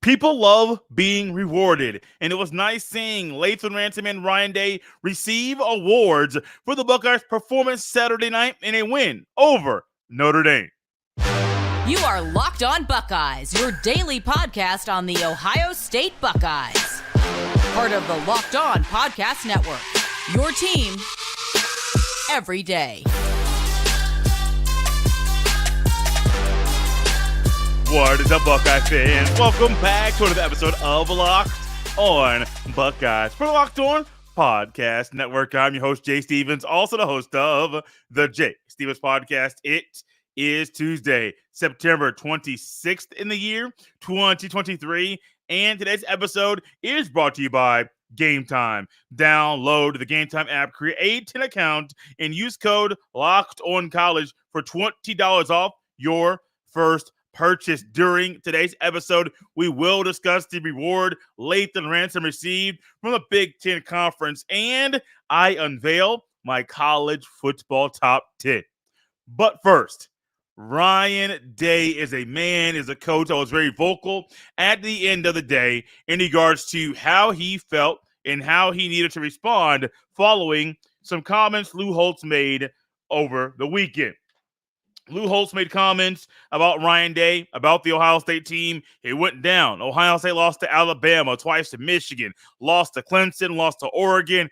People love being rewarded, and it was nice seeing Lathan Ransom and Ryan Day receive awards for the Buckeyes' performance Saturday night in a win over Notre Dame. You are Locked On Buckeyes, your daily podcast on the Ohio State Buckeyes. Part of the Locked On Podcast Network, your team every day. What is up, Buckeye fans? Welcome back to another episode of Locked On Buckeyes for the Locked On Podcast Network. I'm your host, Jay Stevens, also the host of the Jay Stevens Podcast. It is Tuesday, September 26th in the year 2023, and today's episode is brought to you by Gametime. Download the Gametime app, create an account, and use code LOCKEDONCOLLEGE for $20 off your first purchase. During today's episode, we will discuss the reward Lathan Ransom received from the Big Ten Conference, and I unveil my college football top 10. But first, Ryan Day is a coach that was very vocal at the end of the day in regards to how he felt and how he needed to respond following some comments Lou Holtz made over the weekend. Lou Holtz made comments about Ryan Day, about the Ohio State team. It went down. Ohio State lost to Alabama, twice to Michigan, lost to Clemson, lost to Oregon.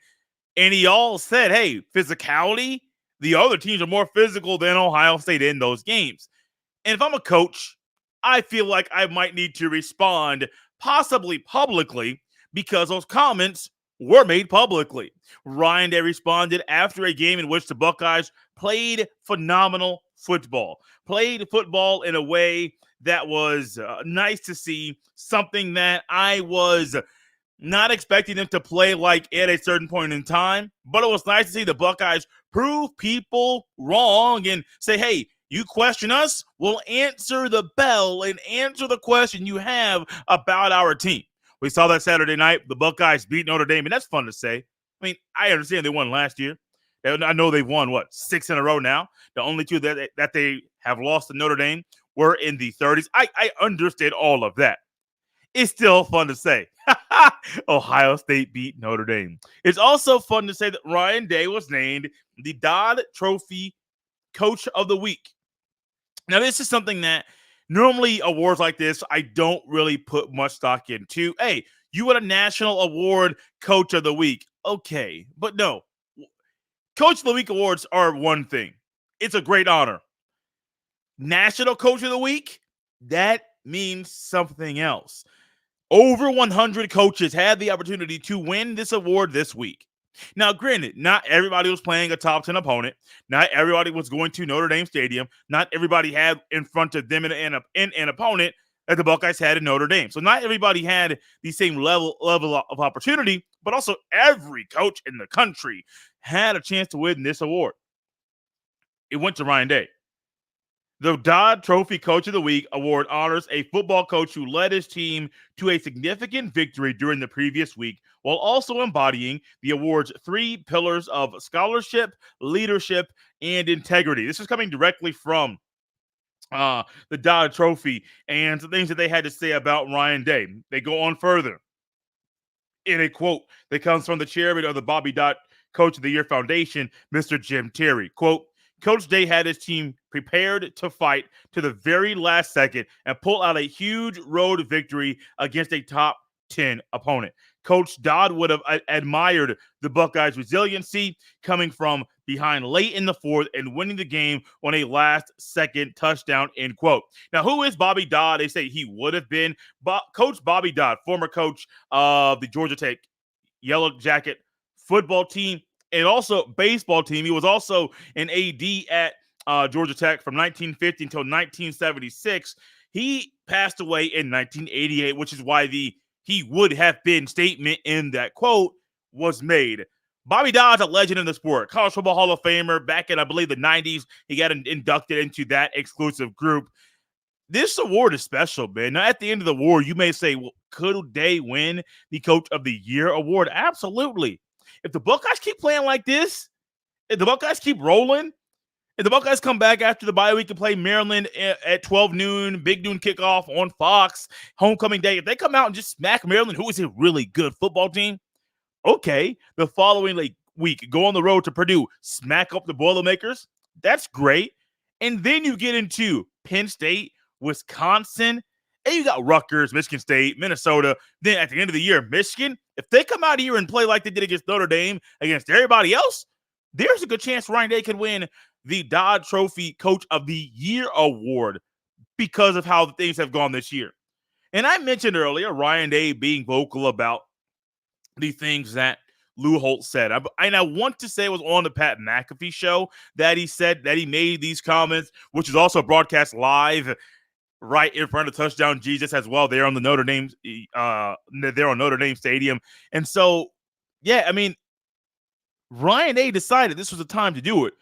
And he all said, hey, physicality, the other teams are more physical than Ohio State in those games. And if I'm a coach, I feel like I might need to respond, possibly publicly, because those comments were made publicly. Ryan Day responded after a game in which the Buckeyes played phenomenal football in a way that was nice to see, something that I was not expecting them to play like at a certain point in time, but it was nice to see the Buckeyes prove people wrong and say, hey, you question us, we'll answer the bell and answer the question you have about our team. We saw that Saturday night. The Buckeyes beat Notre Dame, and that's fun to say. I mean, I understand they won last year. I know they've won, 6 in a row now. The only two that they have lost to Notre Dame were in the 30s. I understand all of that. It's still fun to say. Ohio State beat Notre Dame. It's also fun to say that Ryan Day was named the Dodd Trophy Coach of the Week. Now, this is something that normally awards like this, I don't really put much stock into. Hey, you won a national award, Coach of the Week. Okay, but no. Coach of the Week awards are one thing. It's a great honor. National Coach of the Week, that means something else. Over 100 coaches had the opportunity to win this award this week. Now, granted, not everybody was playing a top 10 opponent. Not everybody was going to Notre Dame Stadium. Not everybody had in front of them an opponent that the Buckeyes had in Notre Dame. So not everybody had the same level of opportunity, but also every coach in the country had a chance to win this award. It went to Ryan Day. The Dodd Trophy Coach of the Week award honors a football coach who led his team to a significant victory during the previous week, while also embodying the award's 3 pillars of scholarship, leadership, and integrity. This is coming directly from the Dodd Trophy and the things that they had to say about Ryan Day. They go on further in a quote that comes from the chairman of the Bobby Dodd Coach of the Year Foundation, Mr. Jim Terry. Quote, Coach Day had his team prepared to fight to the very last second and pull out a huge road victory against a top 10 opponent. Coach Dodd would have admired the Buckeyes' resiliency coming from behind late in the fourth and winning the game on a last-second touchdown, end quote. Now, who is Bobby Dodd? They say he would have been Coach Bobby Dodd, former coach of the Georgia Tech Yellow Jacket football team and also baseball team. He was also an AD at Georgia Tech from 1950 until 1976. He passed away in 1988, which is why the he would have been statement in that quote was made. Bobby Dodd's a legend in the sport. College Football Hall of Famer. Back in, I believe, the 90s, he got inducted into that exclusive group. This award is special, man. Now, at the end of the award, you may say, well, could Day win the Coach of the Year award? Absolutely. If the Buckeyes keep playing like this, if the Buckeyes keep rolling, If the Buckeyes come back after the bye week and play Maryland at 12 noon, big noon kickoff on Fox, homecoming day, if they come out and just smack Maryland, who is a really good football team, okay. The following week, go on the road to Purdue, smack up the Boilermakers. That's great. And then you get into Penn State, Wisconsin, and you got Rutgers, Michigan State, Minnesota. Then at the end of the year, Michigan, if they come out here and play like they did against Notre Dame, against everybody else, there's a good chance Ryan Day could win the Dodd Trophy Coach of the Year award because of how things have gone this year. And I mentioned earlier Ryan Day being vocal about the things that Lou Holtz said. And I want to say it was on the Pat McAfee show that he said that he made these comments, which is also broadcast live right in front of Touchdown Jesus as well. They're on the Notre Dame, they're on Notre Dame Stadium. And so, yeah, I mean, Ryan Day decided this was the time to do it.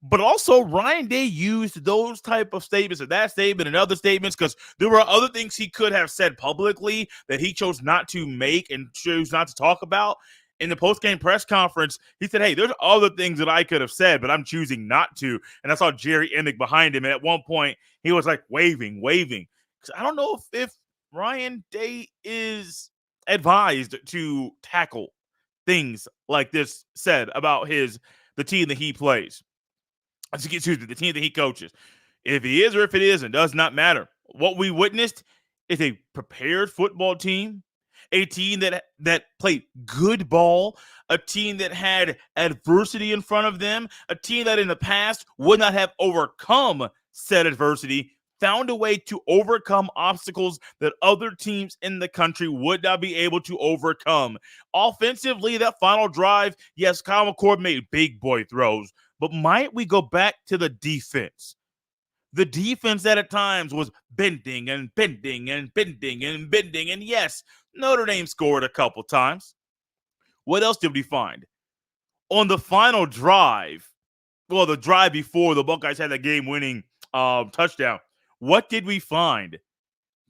But also, Ryan Day used those type of statements, and that statement and other statements, because there were other things he could have said publicly that he chose not to make and chose not to talk about. In the post-game press conference, he said, hey, there's other things that I could have said, but I'm choosing not to. And I saw Jerry Emick behind him, and at one point, he was like waving. Because I don't know if Ryan Day is advised to tackle things like this said about the team that he plays. Excuse me, the team that he coaches. If he is or if it isn't, does not matter. What we witnessed is a prepared football team, a team that played good ball, a team that had adversity in front of them, a team that in the past would not have overcome said adversity, found a way to overcome obstacles that other teams in the country would not be able to overcome. Offensively, that final drive, yes, Kyle McCord made big boy throws, but might we go back to the defense? The defense that at times was bending. And yes, Notre Dame scored a couple times. What else did we find? On the final drive, well, the drive before the Buckeyes had that game-winning touchdown, what did we find?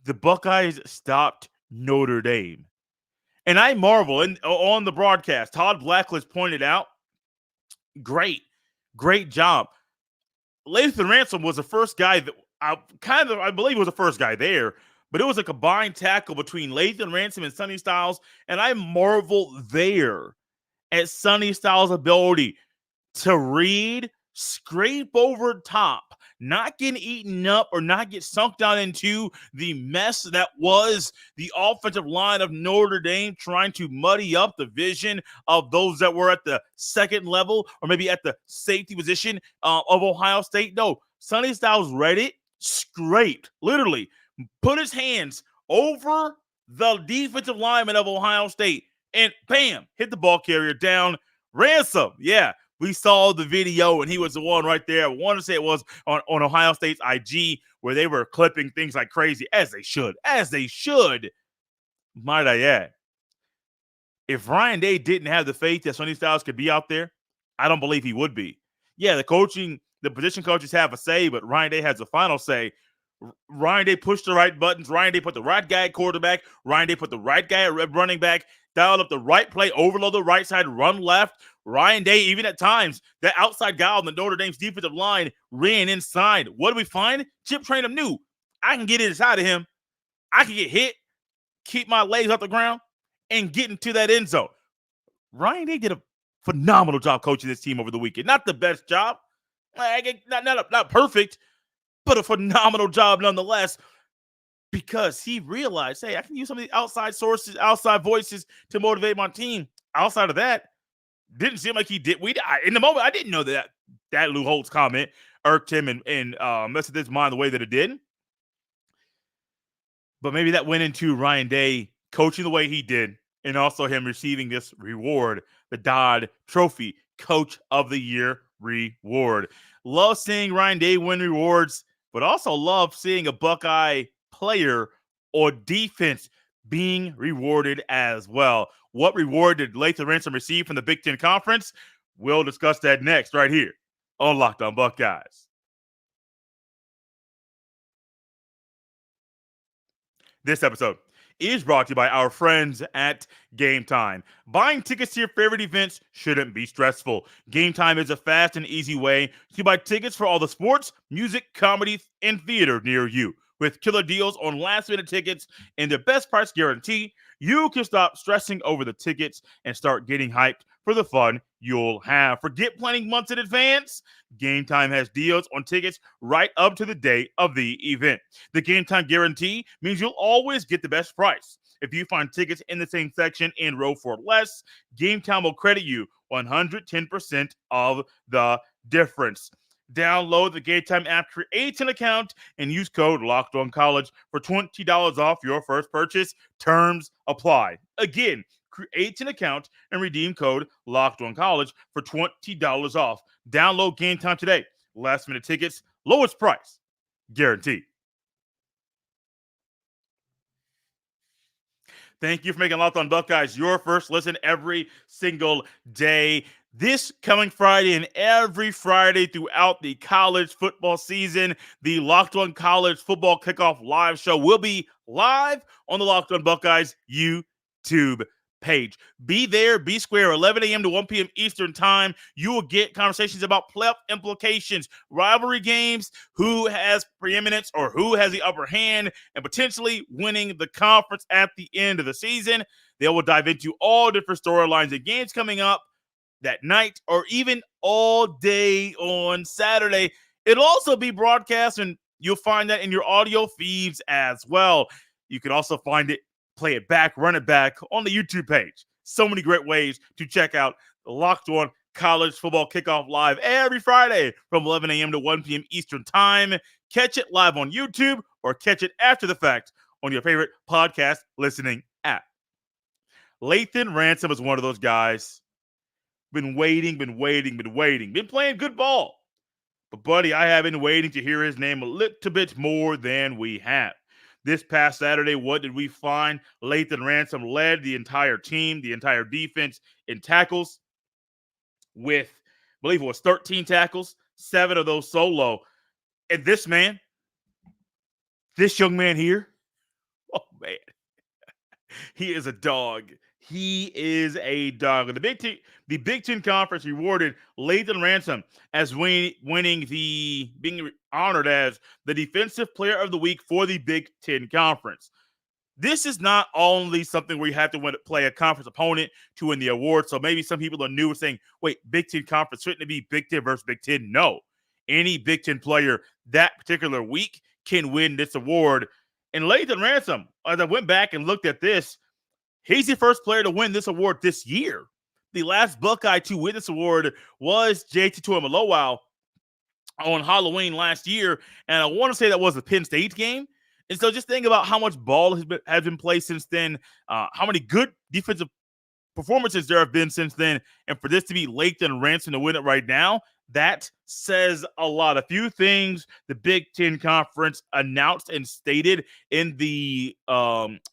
The Buckeyes stopped Notre Dame. And I marvel, and on the broadcast, Todd Blacklist pointed out, great job. Lathan Ransom was the first guy that I believe was the first guy there, but it was a combined tackle between Lathan Ransom and Sonny Styles, and I marvel there at Sonny Styles' ability to read, scrape over top, not get eaten up or not get sunk down into the mess that was the offensive line of Notre Dame, trying to muddy up the vision of those that were at the second level or maybe at the safety position of Ohio State. No, Sonny Styles read it, scraped, literally put his hands over the defensive lineman of Ohio State and bam, hit the ball carrier down. Ransom, yeah. We saw the video, and he was the one right there. I want to say it was on Ohio State's IG where they were clipping things like crazy, as they should. Might I add. If Ryan Day didn't have the faith that Sonny Styles could be out there, I don't believe he would be. Yeah, the position coaches have a say, but Ryan Day has the final say. Ryan Day pushed the right buttons. Ryan Day put the right guy at quarterback. Ryan Day put the right guy at running back. Dialed up the right play, overload the right side, run left. Ryan Day, even at times, that outside guy on the Notre Dame's defensive line ran inside. What do we find? Chip Trayanum knew, I can get inside of him. I can get hit, keep my legs off the ground, and get into that end zone. Ryan Day did a phenomenal job coaching this team over the weekend. Not the best job. Not perfect, but a phenomenal job nonetheless. Because he realized, hey, I can use some of the outside sources, outside voices to motivate my team. Outside of that, didn't seem like he did. In the moment, I didn't know that Lou Holtz comment irked him and messed with his mind the way that it did. But maybe that went into Ryan Day coaching the way he did, and also him receiving this reward, the Dodd Trophy Coach of the Year reward. Love seeing Ryan Day win rewards, but also love seeing a Buckeye player or defense being rewarded as well. What reward did Lathan Ransom receive from the Big Ten Conference? We'll discuss that next right here on Locked On Buckeyes. This episode is brought to you by our friends at Gametime. Buying tickets to your favorite events shouldn't be stressful. Gametime is a fast and easy way to buy tickets for all the sports, music, comedy, and theater near you. With killer deals on last-minute tickets and the best price guarantee, you can stop stressing over the tickets and start getting hyped for the fun you'll have. Forget planning months in advance. Gametime has deals on tickets right up to the day of the event. The Gametime guarantee means you'll always get the best price. If you find tickets in the same section in row for less, Gametime will credit you 110% of the difference. Download the Gametime app, create an account, and use code LOCKEDONCollege for $20 off your first purchase. Terms apply. Again, create an account and redeem code LOCKEDONCollege for $20 off. Download Gametime today. Last minute tickets, lowest price, guaranteed. Thank you for making Locked On Buckeyes your first listen every single day. This coming Friday and every Friday throughout the college football season, the Locked On College Football Kickoff Live show will be live on the Locked On Buckeyes YouTube page. Be there, be square, 11 a.m. to 1 p.m. Eastern time. You will get conversations about playoff implications, rivalry games, who has preeminence or who has the upper hand, and potentially winning the conference at the end of the season. They will dive into all different storylines and games coming up that night or even all day on Saturday. It'll also be broadcast, and you'll find that in your audio feeds as well. You can also find it, play it back, run it back on the YouTube page. So many great ways to check out the Locked On College Football Kickoff Live every Friday from 11 a.m. to 1 p.m. Eastern Time. Catch it live on YouTube or catch it after the fact on your favorite podcast listening app. Lathan Ransom is one of those guys. Been waiting, been playing good ball. But, buddy, I have been waiting to hear his name a little bit more than we have. This past Saturday, what did we find? Lathan Ransom led the entire team, the entire defense in tackles with, I believe it was 13 tackles, 7 of those solo. And this young man here, oh, man, he is a dog. He is a dog. And the Big Ten Conference rewarded Lathan Ransom as being honored as the Defensive Player of the Week for the Big Ten Conference. This is not only something where you have to play a conference opponent to win the award. So maybe some people are new and saying, wait, Big Ten Conference, shouldn't it be Big Ten versus Big Ten? No. Any Big Ten player that particular week can win this award. And Lathan Ransom, as I went back and looked at this, he's the first player to win this award this year. The last Buckeye to win this award was JT Tuimoloau on Halloween last year, and I want to say that was the Penn State game. And so just think about how much ball has been played since then, how many good defensive performances there have been since then, and for this to be Lathan Ransom to win it right now, that says a lot. A few things the Big Ten Conference announced and stated in the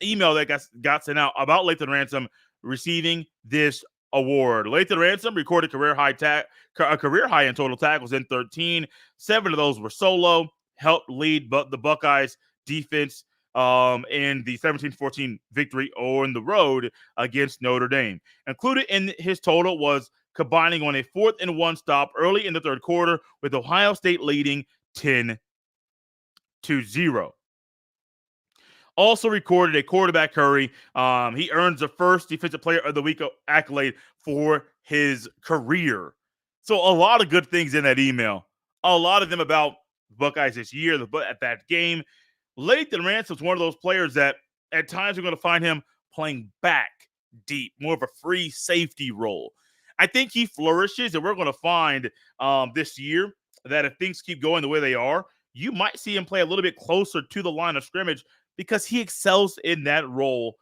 email that got sent out about Lathan Ransom receiving this award. Lathan Ransom recorded career high in total tackles in 13. 7 of those were solo, helped lead the Buckeyes defense in the 17-14 victory on the road against Notre Dame. Included in his total was combining on a 4th and 1 stop early in the third quarter with Ohio State leading 10-0. Also recorded a quarterback hurry. He earns the first Defensive Player of the Week accolade for his career. So a lot of good things in that email. A lot of them about Buckeyes this year, at that game. Lathan Ransom is one of those players that at times we're going to find him playing back deep, more of a free safety role. I think he flourishes, and we're going to find this year that if things keep going the way they are, you might see him play a little bit closer to the line of scrimmage because he excels in that role.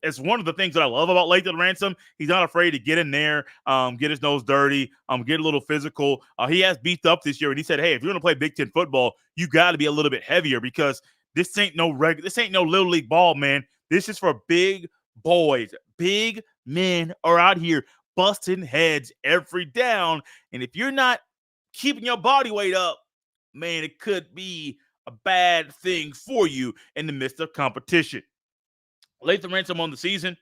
It's one of the things that I love about Lathan Ransom. He's not afraid to get in there, get his nose dirty, get a little physical. He has beefed up this year, and he said, hey, if you're going to play Big Ten football, you got to be a little bit heavier because this ain't no little league ball, man. This is for big boys. Big men are out here busting heads every down. And if you're not keeping your body weight up, man, it could be a bad thing for you in the midst of competition. Lathan Ransom on the season.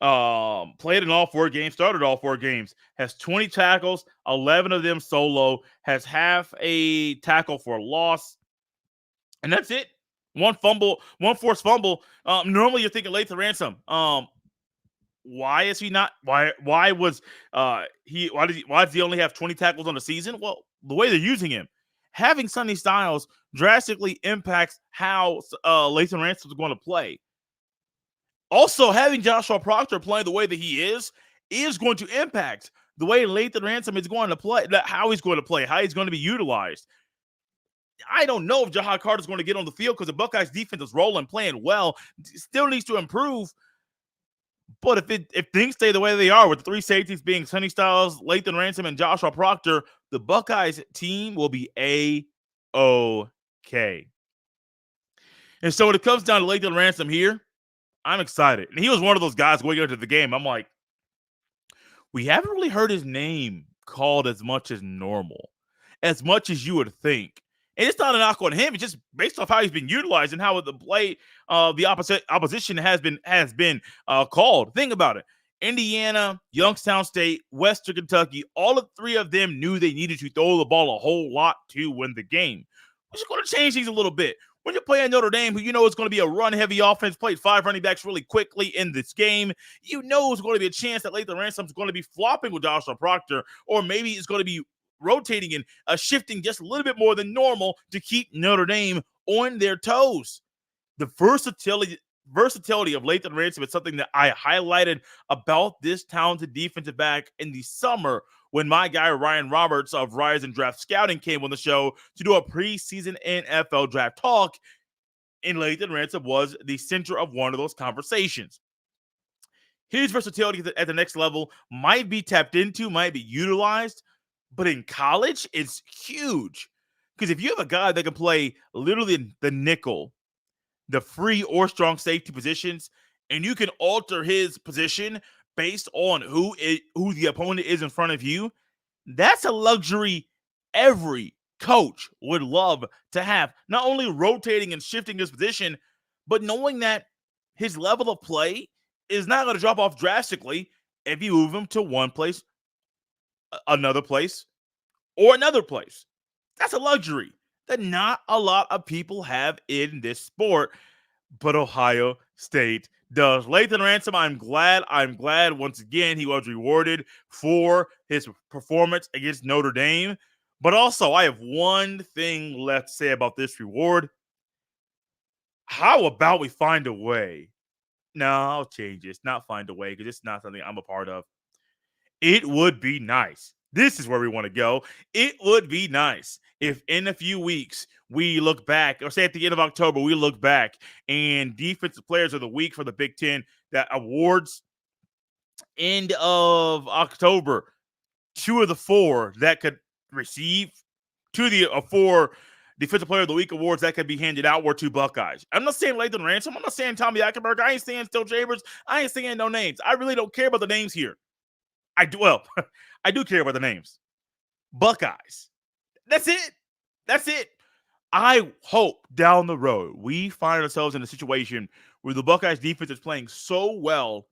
Played in all 4 games, started all 4 games, has 20 tackles, 11 of them solo, has half a tackle for loss, and that's it. One fumble, one forced fumble. Normally you're thinking Lathan Ransom. Why is he not? Why was he? Why does he only have 20 tackles on the season? Well, the way they're using him, having Sonny Styles drastically impacts how Lathan Ransom is going to play. Also, having Joshua Proctor playing the way that he is going to impact the way Lathan Ransom is going to play, how he's going to play, how he's going to be utilized. I don't know if Jahad Carter is going to get on the field because the Buckeyes defense is rolling, playing well, still needs to improve. But if things stay the way they are, with the 3 safeties being Sonny Styles, Lathan Ransom, and Joshua Proctor, the Buckeyes team will be A-OK. And so when it comes down to Lathan Ransom here, I'm excited. And he was one of those guys going into the game. I'm like, we haven't really heard his name called as much as normal, as much as you would think. And it's not a knock on him. It's just based off how he's been utilized and how the play the opposition has been called. Think about it. Indiana, Youngstown State, Western Kentucky, all of 3 of them knew they needed to throw the ball a whole lot to win the game. Which is going to change things a little bit. When you're playing Notre Dame, who you know is going to be a run-heavy offense, played 5 running backs really quickly in this game, you know there's going to be a chance that Lathan Ransom is going to be flopping with Joshua Proctor, or maybe it's going to be rotating and shifting just a little bit more than normal to keep Notre Dame on their toes. The versatility of Lathan Ransom is something that I highlighted about this talented defensive back in the summer when my guy Ryan Roberts of Rise and Draft Scouting came on the show to do a preseason NFL draft talk, and Lathan Ransom was the center of one of those conversations. His versatility at the next level might be tapped into, might be utilized, but in college, it's huge. Because if you have a guy that can play literally the nickel, the free or strong safety positions, and you can alter his position based on who the opponent is in front of you, that's a luxury every coach would love to have. Not only rotating and shifting his position, but knowing that his level of play is not going to drop off drastically if you move him to one place, another place, or another place. That's a luxury that not a lot of people have in this sport, but Ohio State does. Lathan Ransom, I'm glad once again he was rewarded for his performance against Notre Dame. But also, I have one thing left to say about this reward. How about we find a way? No, I'll change it. It's not find a way, because it's not something I'm a part of. It would be nice. This is where we want to go. It would be nice if in a few weeks we look back, or say at the end of October, we look back and Defensive Players of the Week for the Big Ten, that awards end of October, 2 of the 4 that could receive 2 of the 4 Defensive Player of the Week awards that could be handed out were 2 Buckeyes. I'm not saying Lathan Ransom. I'm not saying Tommy Eichenberg. I ain't saying Still Chambers. I ain't saying no names. I really don't care about the names here. I do care about the names. Buckeyes. That's it. I hope down the road we find ourselves in a situation where the Buckeyes defense is playing so well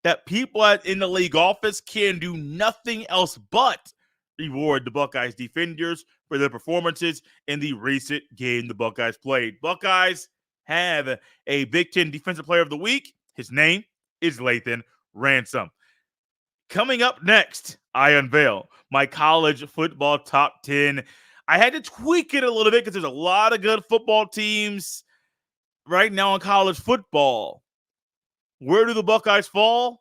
that people in the league office can do nothing else but reward the Buckeyes defenders for their performances in the recent game the Buckeyes played. Buckeyes have a Big Ten Defensive Player of the Week. His name is Lathan Ransom. Coming up next, I unveil my college football top 10. I had to tweak it a little bit because there's a lot of good football teams right now in college football. Where do the Buckeyes fall?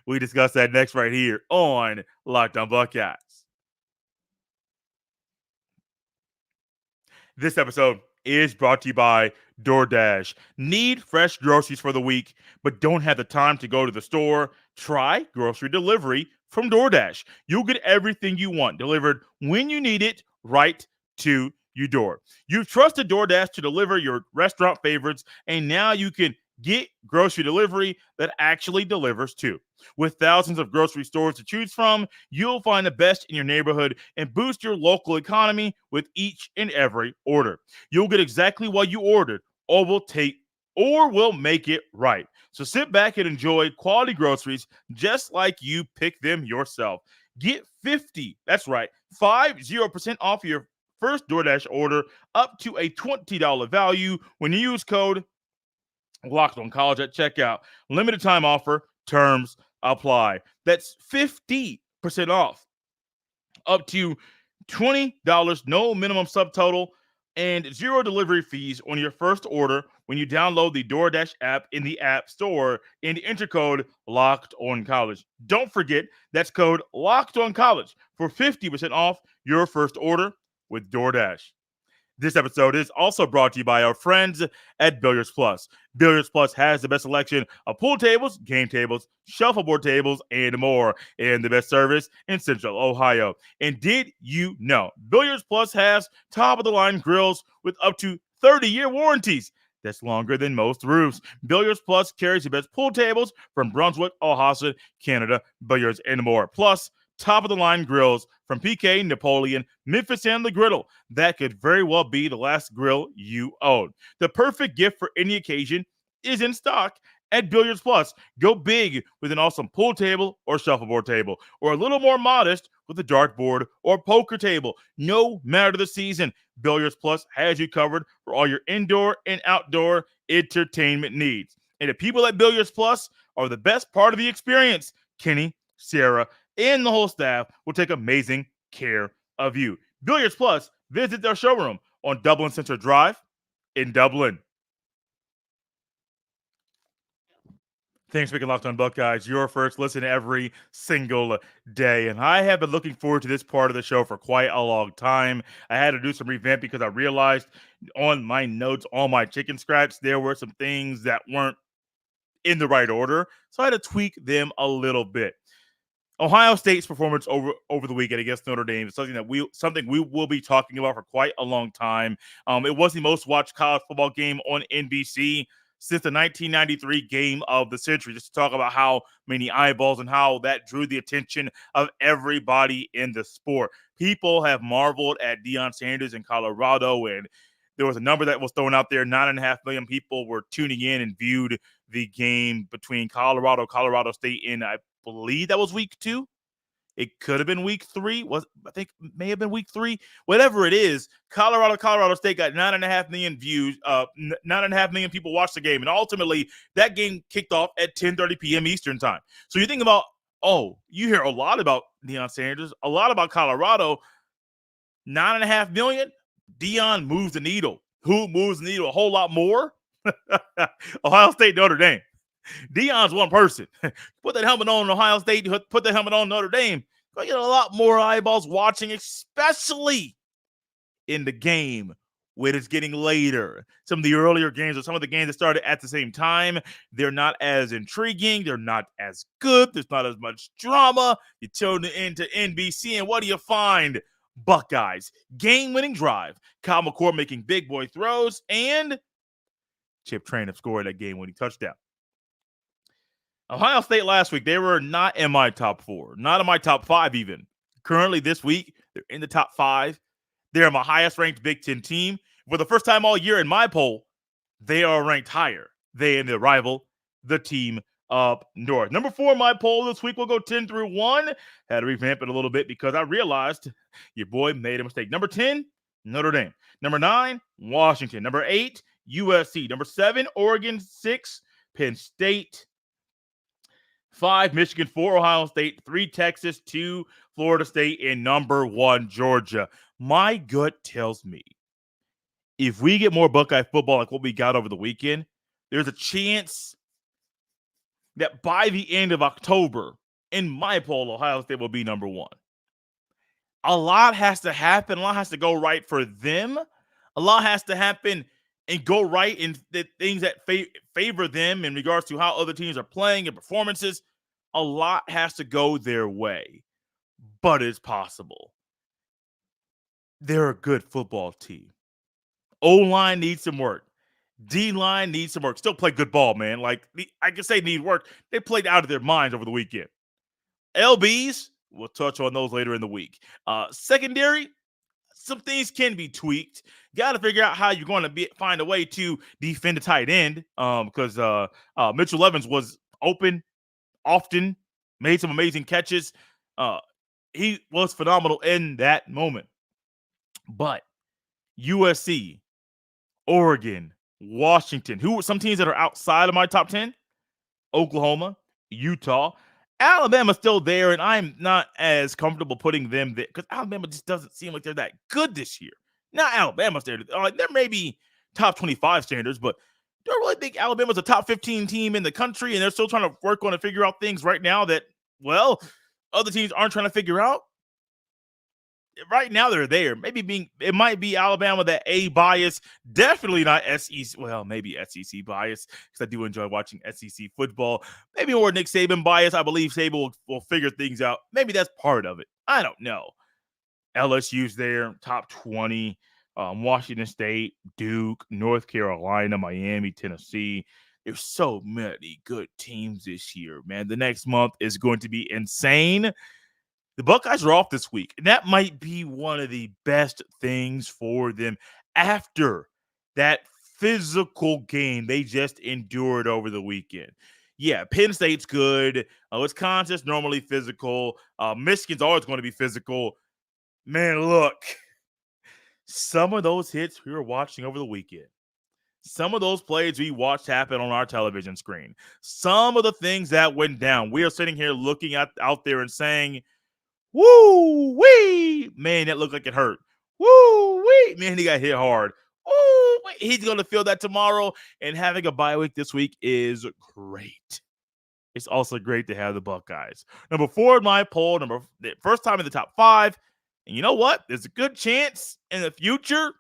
We discuss that next right here on Locked On Buckeyes. This episode is brought to you by DoorDash. Need fresh groceries for the week, but don't have the time to go to the store? Try grocery delivery from DoorDash. You'll get everything you want delivered when you need it, right to your door. You've trusted DoorDash to deliver your restaurant favorites, and now you can get grocery delivery that actually delivers too. With thousands of grocery stores to choose from, you'll find the best in your neighborhood and boost your local economy with each and every order. You'll get exactly what you ordered, or or we'll make it right. So sit back and enjoy quality groceries just like you pick them yourself. Get 50% off your first DoorDash order up to a $20 value when you use code Locked On College at checkout. Limited time offer. Terms apply. That's 50% off up to $20, no minimum subtotal, and zero delivery fees on your first order when you download the DoorDash app in the App Store and enter code Locked On College. Don't forget, that's code Locked On College for 50% off your first order with DoorDash. This episode is also brought to you by our friends at Billiards Plus. Billiards Plus has the best selection of pool tables, game tables, shuffleboard tables, and more, and the best service in Central Ohio. And did you know Billiards Plus has top-of-the-line grills with up to 30-year warranties? That's longer than most roofs. Billiards Plus carries the best pool tables from Brunswick, Ohasa, Canada, Billiards, and more. Plus, top-of-the-line grills from PK, Napoleon, Memphis, and the Griddle. That could very well be the last grill you own. The perfect gift for any occasion is in stock at Billiards Plus. Go big with an awesome pool table or shuffleboard table, or a little more modest with a dartboard or poker table. No matter the season, Billiards Plus has you covered for all your indoor and outdoor entertainment needs. And the people at Billiards Plus are the best part of the experience. Kenny, Sarah, and the whole staff will take amazing care of you. Billiards Plus, visit their showroom on Dublin Center Drive in Dublin. Thanks for making Locked On Buckeyes your first listen every single day. And I have been looking forward to this part of the show for quite a long time. I had to do some revamp because I realized on my notes, on my chicken scratch, there were some things that weren't in the right order. So I had to tweak them a little bit. Ohio State's performance over the weekend against Notre Dame is something we will be talking about for quite a long time. It was the most watched college football game on NBC since the 1993 game of the century, just to talk about how many eyeballs and how that drew the attention of everybody in the sport. People have marveled at Deion Sanders in Colorado, and there was a number that was thrown out there. 9.5 million people were tuning in and viewed the game between Colorado State, and I believe that was week 2. It could have been week 3. I think may have been week 3. Whatever it is, Colorado State got 9.5 million views. 9.5 million people watched the game, and ultimately that game kicked off at 10:30 p.m. Eastern time. So you think about, you hear a lot about Deion Sanders, a lot about Colorado. 9.5 million. Deion moves the needle. Who moves the needle a whole lot more? Ohio State, Notre Dame. Deion's one person. Put that helmet on Ohio State, put the helmet on Notre Dame. Going to get a lot more eyeballs watching, especially in the game when it's getting later. Some of the earlier games or some of the games that started at the same time, they're not as intriguing. They're not as good. There's not as much drama. You tune into NBC, and what do you find? Buckeyes. Game-winning drive. Kyle McCord making big boy throws, and Chip Trayanum scored that game-winning touchdown. Ohio State last week, they were not in my top 4, not in my top 5 even. Currently this week, they're in the top 5. They're my highest-ranked Big Ten team. For the first time all year in my poll, they are ranked higher than the rival, the team up north. Number 4 in my poll this week will go 10 through 1. Had to revamp it a little bit because I realized your boy made a mistake. Number 10, Notre Dame. Number 9, Washington. Number 8, USC. Number 7, Oregon. 6, Penn State. 5, Michigan. 4, Ohio State. 3, Texas. 2, Florida State. And number 1, Georgia. My gut tells me if we get more Buckeye football like what we got over the weekend, there's a chance that by the end of October, in my poll, Ohio State will be number 1. A lot has to happen. A lot has to go right for them. A lot has to happen and go right in the things that favor them in regards to how other teams are playing and performances. A lot has to go their way, but it's possible. They're a good football team. O-line needs some work. D-line needs some work. Still play good ball, man. Like, I can say need work. They played out of their minds over the weekend. LBs, we'll touch on those later in the week. Secondary, some things can be tweaked. Got to figure out how you're going to find a way to defend a tight end because Mitchell Evans was open often, made some amazing catches. He was phenomenal in that moment. But USC, Oregon, Washington, who are some teams that are outside of my top 10? Oklahoma, Utah, Alabama's still there, and I'm not as comfortable putting them there because Alabama just doesn't seem like they're that good this year. Not Alabama standards. Like, there may be top 25 standards, but do I really think Alabama's a top 15 team in the country, and they're still trying to work on and figure out things right now that, well, other teams aren't trying to figure out? Right now they're there. It might be Alabama that A bias, definitely not SEC. Well, maybe SEC bias because I do enjoy watching SEC football. Maybe more Nick Saban bias. I believe Saban will figure things out. Maybe that's part of it. I don't know. LSU's there, top 20. Washington State, Duke, North Carolina, Miami, Tennessee. There's so many good teams this year, man. The next month is going to be insane. The Buckeyes are off this week, and that might be one of the best things for them after that physical game they just endured over the weekend. Yeah, Penn State's good. Wisconsin's normally physical. Michigan's always going to be physical. Man, look, some of those hits we were watching over the weekend, some of those plays we watched happen on our television screen, some of the things that went down, we are sitting here looking out there and saying, woo wee, man, that looked like it hurt. Woo wee, man, he got hit hard. Woo wee, he's gonna feel that tomorrow. And having a bye week this week is great. It's also great to have the Buckeyes number 4 in my poll, first time in the top 5. And you know what? There's a good chance in the future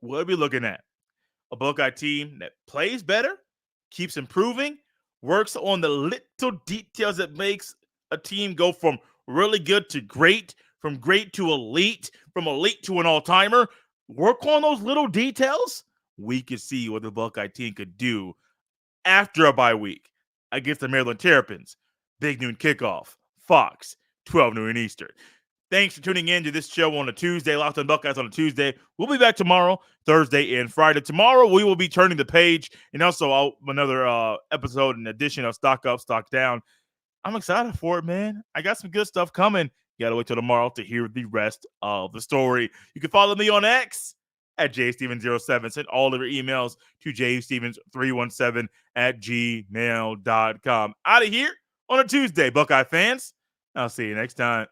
we'll be looking at a Buckeye team that plays better, keeps improving, works on the little details that makes a team go from really good to great, from great to elite, from elite to an all-timer. Work on those little details. We could see what the Buckeye team could do after a bye week against the Maryland Terrapins. Big noon kickoff. Fox, 12 noon Eastern. Thanks for tuning in to this show on a Tuesday. Locked on Buckeyes on a Tuesday. We'll be back tomorrow, Thursday, and Friday. Tomorrow, we will be turning the page and also another episode and edition of Stock Up, Stock Down. I'm excited for it, man. I got some good stuff coming. You got to wait till tomorrow to hear the rest of the story. You can follow me on X at jstevens07. Send all of your emails to jstevens317@gmail.com. Out of here on a Tuesday, Buckeye fans. I'll see you next time.